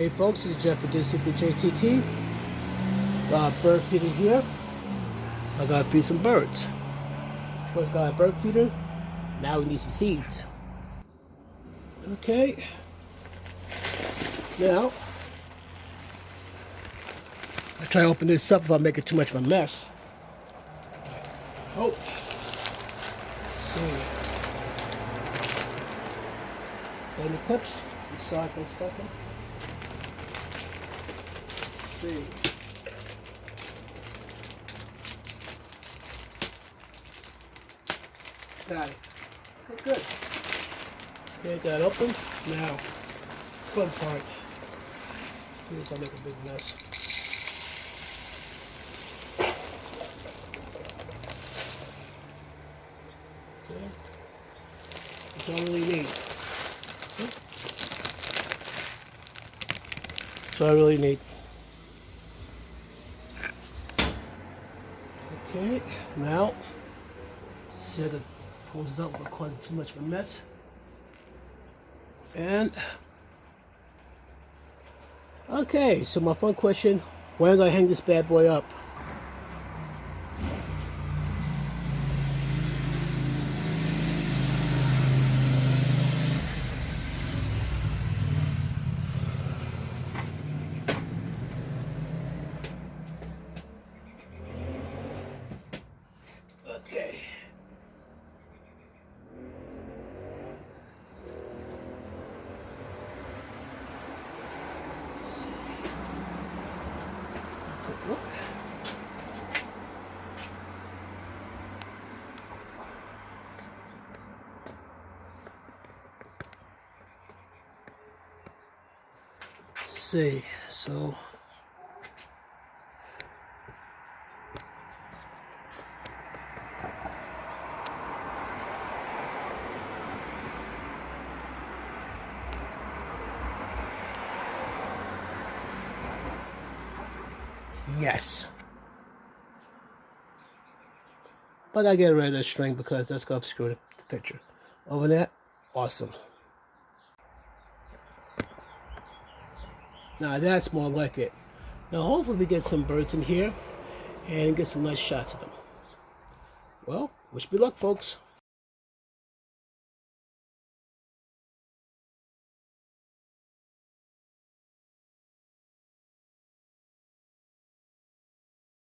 Hey folks, this is Jeff for This Week with JTT. Got a bird feeder here. I gotta feed some birds. First got a bird feeder. Now we need some seeds. Okay. Now, I try to open this up if I make it too much of a mess. Oh. See. Play the clips. Start for a second. See. Got it. Okay, good. Okay, got it open. Now, fun part. Here's I'll make a big mess. Okay. That's all I really need. See? That's all I really need. Okay, now, see if I can pull this up without causing too much of a mess. And, okay, so my fun question, where am I going to hang this bad boy up? Okay. Look. See, so yes. But I gotta get rid of the string because that's gonna obscure the picture. Over that, awesome. Now that's more like it. Now hopefully we get some birds in here and get some nice shots of them. Well, wish me luck, folks.